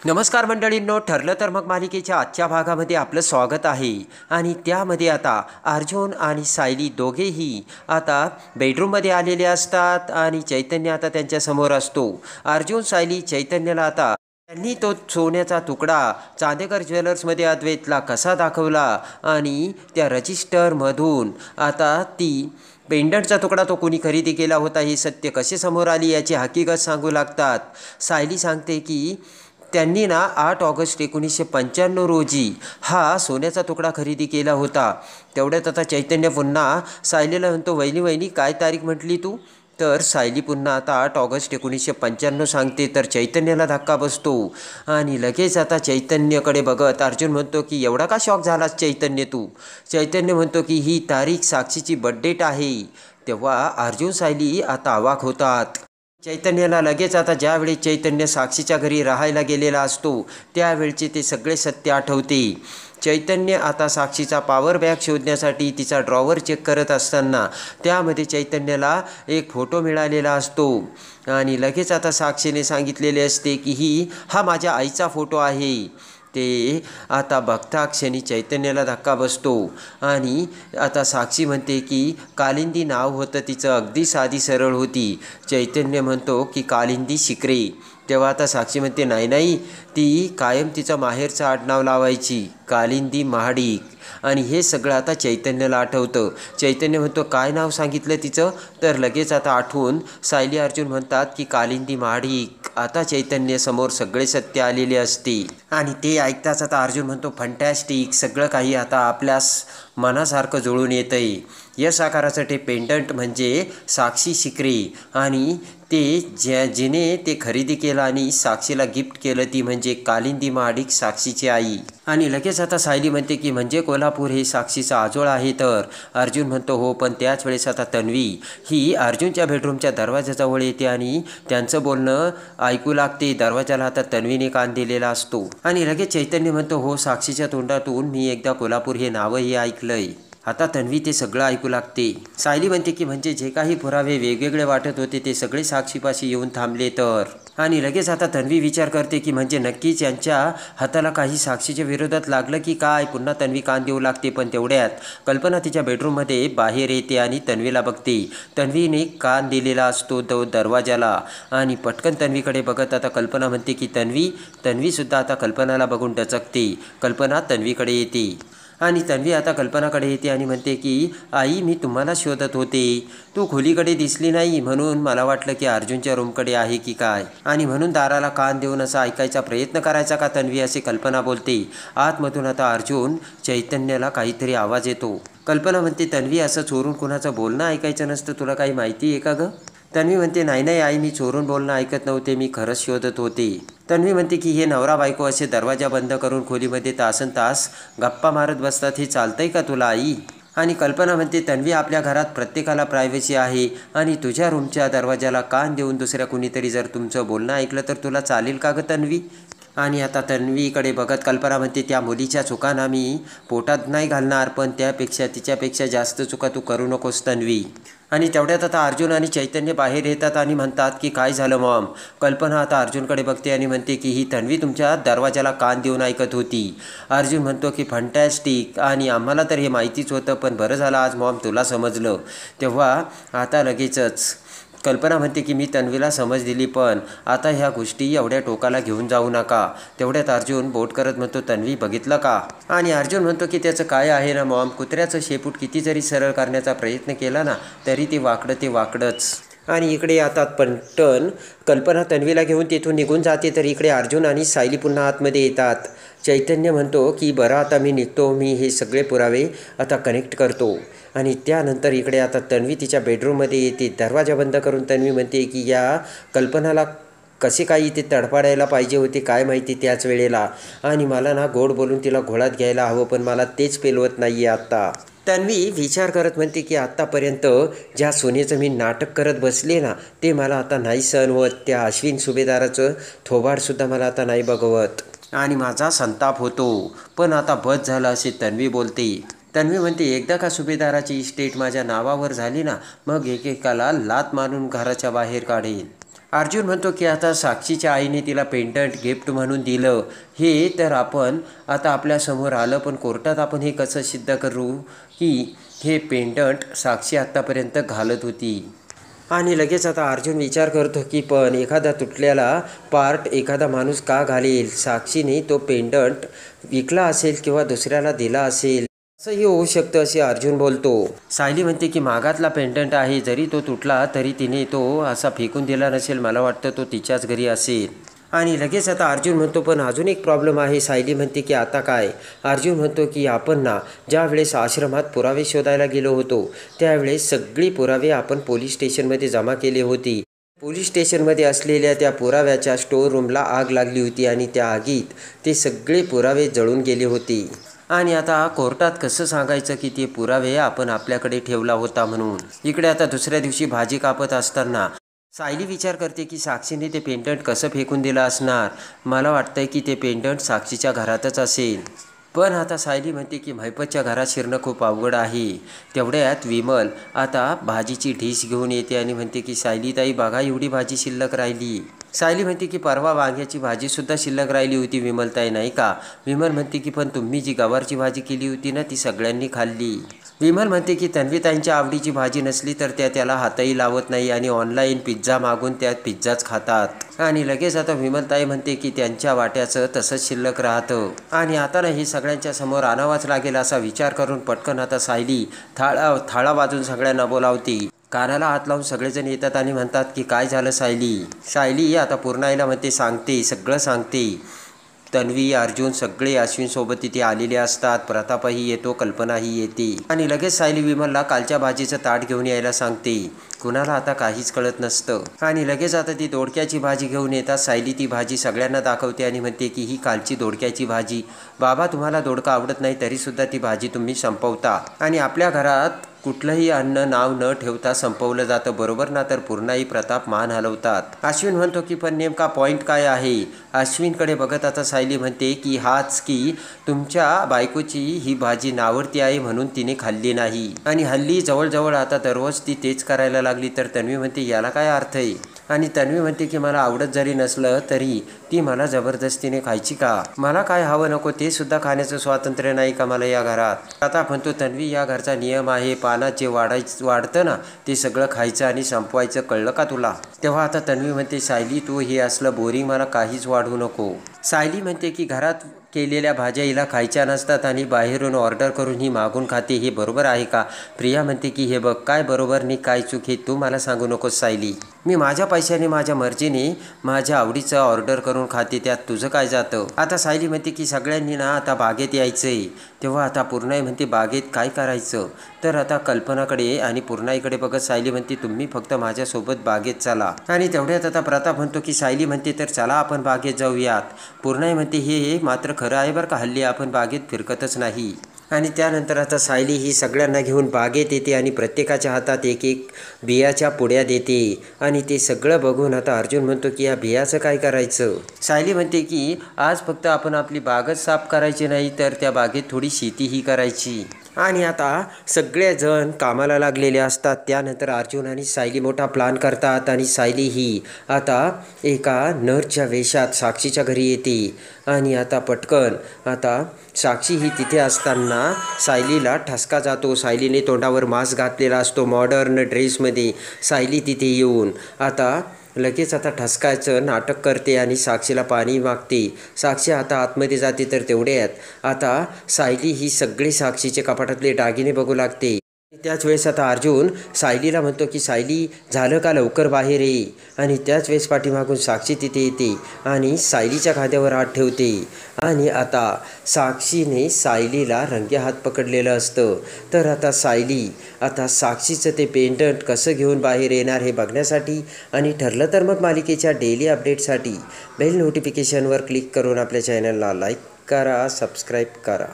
नमस्कार मंडळींनो, ठरलं तर मग मालिकेच्या आजच्या भागामध्ये आपलं स्वागत आहे. आणि त्यामध्ये आता अर्जुन आणि सायली दोघेही आता बेडरूममध्ये आलेले असतात आणि चैतन्य आता त्यांच्यासमोर असतो. अर्जुन, सायली चैतन्याला आता त्यांनी तो सोन्याचा तुकडा चांदेकर ज्वेलर्समध्ये अद्वैतला कसा दाखवला आणि त्या रजिस्टरमधून आता ती पेंडंटचा तुकडा तो कोणी खरेदी केला होता हे सत्य कसे समोर आली याची हकीकत सांगू लागतात. सायली सांगते की त्यांनी ना 8 ऑगस्ट 1995 रोजी हा सोन्याचा तुकडा खरेदी केला होता. तेवढ्यात आता चैतन्य पुन्हा सायलीला म्हणतो, वहिनी वहिनी काय तारीख म्हटली तू? तर सायली पुन्हा आता 8 ऑगस्ट 1995 सांगते. तर चैतन्याला धक्का बसतो आणि लगेच आता चैतन्यकडे बघत अर्जुन म्हणतो की एवढा का शॉक झालास चैतन्य तू? चैतन्य म्हणतो की ही तारीख साक्षीची बर्थडेट आहे. तेव्हा अर्जुन सायली आता अवाक होतात. चैतन्याला लगेच आता ज्यावेळी चैतन्य साक्षीच्या घरी राहायला गेलेला असतो त्यावेळचे ते सगळे सत्य आठवते. चैतन्य आता साक्षीचा पॉवर बँक शोधण्यासाठी तिचा ड्रॉवर चेक करत असताना त्यामध्ये चैतन्याला एक फोटो मिळालेला असतो आणि लगेच आता साक्षीने सांगितलेले असते की हा माझ्या आईचा फोटो आहे. ते आता बघता क्षणी चैतन्याला धक्का बसतो आणि आता साक्षी म्हणते की कालिंदी नाव होतं तिचं, अगदी साधी सरळ होती. चैतन्य म्हणतो की कालिंदी शिकरे. तेव्हा आता साक्षी म्हणते नाही नाही, ती कायम तिचं माहेरचं आडनाव लावायची, कालिंदी महाडिक. आणि हे सगळं आता चैतन्याला आठवतं. चैतन्य म्हणतो काय नाव सांगितलं तिचं? तर लगेच आता आठवून सायली अर्जुन म्हणतात की कालिंदी महाडिक. आता चैतन्य समोर सगळे सत्य आलेले असते आणि ते ऐकताच आता अर्जुन म्हणतो फंटॅस्टिक, सगळं काही आता आपल्यास मनासारखं जुळून येतं आहे. यश आकाराचं ते पेंडंट म्हणजे साक्षी शिकरे आणि ते जिने ते खरेदी केलं आणि साक्षीला गिफ्ट केलं ती म्हणजे कालिंदी महाडिक, साक्षीची आई. आणि लगेच आता सायली म्हणते की म्हणजे कोल्हापूर हे साक्षीचा आजोळ आहे. तर अर्जुन म्हणतो हो, पण त्याच वेळेस आता तन्वी ही अर्जुनच्या बेडरूमच्या दरवाजाजवळ येते आणि त्यांचं बोलणं ऐकू लागते. दरवाजाला आता तन्वीने कान दिलेला असतो आणि लगेच चैतन्य म्हणतो हो, साक्षीच्या तोंडातून मी एकदा कोल्हापूर हे नावही ऐकलंय. आता तन्वी ते सगळं ऐकू लागते. सायली म्हणते की म्हणजे जे काही पुरावे वेगवेगळे वाटत होते ते सगळे साक्षीपाशी येऊन थांबले. तर आणि लगेच आता तन्वी विचार करते की म्हणजे नक्कीच यांच्या हाताला काही साक्षीच्या विरोधात लागलं की काय. पुन्हा तन्वी कान देऊ लागते. पण तेवढ्यात कल्पना तिच्या बेडरूममध्ये बाहेर येते आणि तन्वीला बघते. तन्वीने कान दिलेला असतो तो दरवाजाला आणि पटकन तन्वीकडे बघत आता कल्पना म्हणते की तन्वीसुद्धा आता कल्पनाला बघून डचकते. कल्पना तन्वीकडे येते आणि तन्वी आता कल्पनाकडे येते आणि म्हणते की आई, मी तुम्हाला शोधत होते, तू खोलीकडे दिसली नाही म्हणून मला वाटलं की अर्जुनच्या रूमकडे आहे की काय आणि म्हणून दाराला कान देऊन असं ऐकायचा प्रयत्न करायचा का तन्वी, असे कल्पना बोलते. आतमधून आता अर्जुन चैतन्याला काहीतरी आवाज येतो. कल्पना म्हणते तन्वी, असं चोरून कुणाचं बोलणं ऐकायचं नसतं, तुला काही माहिती आहे का गं? तन्वी म्हणते नाही नाही आई, मी चोरून बोलणं ऐकत नव्हते, मी खरंच शोधत होते. तन्वी म्हणते की हे नवरा बायको असे दरवाजा बंद करून खोलीमध्ये तासन तास गप्पा मारत बसतात, हे चालतंय का तुला आई? आणि कल्पना म्हणते तन्वी, आपल्या घरात प्रत्येकाला प्रायव्हसी आहे आणि तुझ्या रूमच्या दरवाजाला कान देऊन दुसऱ्या कुणीतरी जर तुमचं बोलणं ऐकलं तर तुला चालेल का गं तन्वी? आणि आता तन्वीकडे बघत कल्पना म्हणते त्या मुलीच्या चुकांना मी पोटात नाही घालणार, पण तिच्यापेक्षा जास्त चुका तू करू नकोस तन्वी. आणि तेवढ्यात आता अर्जुन आणि चैतन्य बाहेर येतात आणि म्हणतात की काय झालं मॉम? कल्पना आता अर्जुनकडे बघते आणि म्हणते की ही तन्वी तुमच्या दरवाजाला कान देऊन ऐकत होती. अर्जुन म्हणतो की फंटॅस्टिक, आणि आम्हाला तर हे माहितीच होतं, पण बरं झालं आज मॉम तुला समजलं. तेव्हा आता लगेचच कल्पना म्हणते की मी तन्वीला समज दिली, पण आता ह्या गोष्टी एवढ्या टोकाला घेऊन जाऊ नका. तेवढ्यात अर्जुन बोट करत म्हणतो तन्वी बघितलं का? आणि अर्जुन म्हणतो की त्याचं काय आहे ना मॉम, कुत्र्याचं शेपूट किती जरी सरळ करण्याचा प्रयत्न केला ना तरी ते वाकडंच. आणि इकडे आता पटकन कल्पना तन्वीला घेऊन तिथून निघून जाते. तर इकडे अर्जुन आणि सायली पुन्हा आतमध्ये येतात. चैतन्य म्हणतो की बरं आता मी निघतो, मी हे सगळे पुरावे आता कनेक्ट करतो. आणि त्यानंतर इकडे आता तन्वी तिच्या बेडरूममध्ये येते. दरवाजा बंद करून तन्वी म्हणते की या कल्पनाला कसे काही ते तडपाडायला पाहिजे होते काय माहिती त्याच वेळेला, आणि मला ना गोड बोलून तिला घोळात घ्यायला हवं, पण मला तेच पेलवत नाही आहे आत्ता. तन्वी विचार करत म्हणते की आत्तापर्यंत ज्या सोनेचं मी नाटक करत बसले ना ते मला आता नाही सहन होत. त्या अश्विन सुभेदाराचं थोबाडसुद्धा मला आता नाही बघवत आणि माझा संताप होतो. पण आता बस झालं असे तन्वी बोलते. तन्वी म्हणते एकदा का सुभेदाराची इस्टेट माझ्या नावावर झाली ना मग एकेकाला लात मारून घराच्या बाहेर काढेन. अर्जुन म्हणतो की आता साक्षीच्या आईने तिला पेंडंट गिफ्ट म्हणून दिलं हे तर आपण आता आपल्यासमोर आलं, पण कोर्टात आपण हे कसं सिद्ध करू की हे पेंडंट साक्षी आत्तापर्यंत घालत होती. आणि लगेच आता अर्जुन विचार करतो की पण एखादा तुटलेला पार्ट एखादा माणूस का घालेल? साक्षीने तो पेंडंट विकला असेल किंवा दुसऱ्याला दिला असेल, असंही होऊ शकतं असे अर्जुन बोलतो. सायली म्हणते की मागातला पेंडंट आहे, जरी तो तुटला तरी तिने तो असा फेकून दिला नसेल, मला वाटतं तो तिच्याच घरी असेल. आणि लगेच आता अर्जुन म्हणतो पण अजून एक प्रॉब्लेम आहे. सायली म्हणते की आता काय? अर्जुन म्हणतो की आपण ना ज्या वेळेस आश्रमात पुरावे शोधायला गेलो होतो त्यावेळेस सगळी पुरावे आपण पोलीस स्टेशनमध्ये जमा केली होती. पोलीस स्टेशनमध्ये असलेल्या त्या पुराव्याच्या स्टोअर रूमला आग लागली होती आणि त्या आगीत ते सगळे पुरावे जळून गेले होते. आणि आता कोर्टात कसं सांगायचं की ते पुरावे आपण आपल्याकडे ठेवला होता म्हणून. इकडे आता दुसऱ्या दिवशी भाजी कापत असताना सायली विचार करते की साक्षीने ते पेंडंट कसं फेकून दिलं असणार. मला वाटतंय की ते पेंडंट साक्षीच्या घरातच असेल. पण आता सायली म्हणते की महिपतच्या घरात शिरणं खूप अवघड आहे. तेवढ्यात विमल आता भाजीची डिश घेऊन येते आणि म्हणते की सायली ताई बघा एवढी भाजी शिल्लक राहिली. सायली म्हणते की परवा वांग्याची भाजीसुद्धा शिल्लक राहिली होती विमलताई नाही का? विमल म्हणते की पण तुम्ही जी गवारची भाजी केली होती ना ती सगळ्यांनी खाल्ली. विमल म्हणते की तन्वीताईंच्या आवडीची भाजी नसली तर त्या त्याला हातही लावत नाही आणि ऑनलाईन पिझ्झा मागून त्यात पिझ्झाच खातात. आणि लगेच आता विमलताई म्हणते की त्यांच्या वाट्याचं तसंच शिल्लक राहतं आणि आता ना हे सगळ्यांच्या समोर आणावाच लागेल असा विचार करून पटकन आता सायली थाळा वाजून सगळ्यांना बोलावते. कानाला हात लावून सगळेजण येतात आणि म्हणतात की काय झालं सायली? सायली आता पूर्णाईला म्हणते सांगते सगळं सांगते. तन्वी अर्जुन सगळे अश्विनसोबत तिथे आलेले असतात. प्रतापही येतो, कल्पनाही येते आणि लगेच सायली विमलला कालच्या भाजीचं ताट घेऊन यायला सांगते. कुणाला आता काहीच कळत नसतं आणि लगेच आता ती दोडक्याची भाजी घेऊन येतात. सायली ती भाजी सगळ्यांना दाखवते आणि म्हणते की ही कालची दोडक्याची भाजी. बाबा तुम्हाला दोडका आवडत नाही तरीसुद्धा ती भाजी तुम्ही संपवता आणि आपल्या घरात कुठलंही अन्न नाव न ठेवता संपवलं जातं बरोबर ना? तर पूर्णाई प्रताप मान हलवतात. अश्विन म्हणतो की पण नेमका पॉईंट काय आहे? अश्विनकडे बघत आता सायली म्हणते की हाच की तुमच्या बायकोची ही भाजी नावडती आहे म्हणून तिने खाल्ली नाही आणि हल्ली जवळजवळ आता दररोज ती तेच करायला लागली. तर तन्वी म्हणते याला काय अर्थ आहे? आणि तन्वी म्हणते की मला आवडत जरी नसलं तरी ती मला जबरदस्तीने खायची का? मला काय हवं नको ते सुद्धा खाण्याचं स्वातंत्र्य नाही का मला या घरात? आता म्हणतो तन्वी या घरचा नियम आहे पानात जे वाढतं ना ते सगळं खायचं आणि संपवायचं, कळलं का तुला? तेव्हा आता तन्वी म्हणते सायली तू हे असलं बोरिंग मला काहीच वाढवू नको. सायली म्हणते की घरात केलेल्या भाज्या हिला खायच्या नसतात आणि बाहेरून ऑर्डर करून ही मागून खाते, हे बरोबर आहे का? प्रिया म्हणते की हे बघ काय बरोबर नाही काय चूक हे तू मला सांगू नकोस सायली. मी माझ्या पैशाने माझ्या मर्जीने माझ्या आवडीचं ऑर्डर करून खाते, त्यात तुझं काय जातं? आता सायली म्हणते की सगळ्यांनी ना आता बागेत यायचंय. तेव्हा आता पूर्णाई म्हणते बागेत काय करायचं? तर आता कल्पनाकडे आणि पूर्णाईकडे बघत सायली म्हणते तुम्ही फक्त माझ्यासोबत बागेत चला. आणि तेवढ्यात आता प्रताप म्हणतो की सायली म्हणते तर चला आपण बागेत जाऊयात. पूर्णाई म्हणते हे मात्र खरं आहे बरं का, हल्ली आपण बागेत फिरकतच नाही. आणि त्यानंतर आता सायली ही सगळ्यांना घेऊन बागेत येते आणि प्रत्येकाच्या हातात एक एक बियाच्या पुड्या देते आणि ते सगळं बघून आता अर्जुन म्हणतो की या बियाचं काय करायचं? सायली म्हणते की आज फक्त आपण आपली बागच साफ करायची नाही तर त्या बागेत थोडी शेतीही करायची. आणि आता सगळेजण कामाला लागलेले असतात. त्यानंतर अर्जुन आणि सायली मोठा प्लॅन करतात आणि सायली ही आता एका नर्सच्या वेशात साक्षीच्या घरी येते आणि आता पटकन आता साक्षी ही तिथे असताना सायलीला ठसका जातो. सायलीने तोंडावर मास्क घातलेला असतो मॉडर्न ड्रेसमध्ये. सायली तिथे येऊन आता लगेच आता ठसकायचं नाटक करते आणि साक्षीला पाणी मागते. साक्षी आता आतमध्ये जाते तर तेवढ्यात आता सायली ही सगळे साक्षीचे कपाटातले दागिने बघू लागते. त्याच वेळेस आता अर्जुन सायलीला म्हणतो की सायली झालं का लवकर बाहेर ये. आणि त्याच वेळेस पाठीमागून साक्षी तिथे येते आणि सायलीच्या खांद्यावर हात ठेवते आणि आता साक्षीने सायलीला रंगे हात पकडलेलं असतं. तर आता सायली आता साक्षीचं ते पेंडंट कसं घेऊन बाहेर येणार हे बघण्यासाठी आणि ठरलं तर मग मालिकेच्या डेली अपडेटसाठी बेल नोटिफिकेशनवर क्लिक करून आपल्या चॅनलला लाईक करा, सबस्क्राईब करा.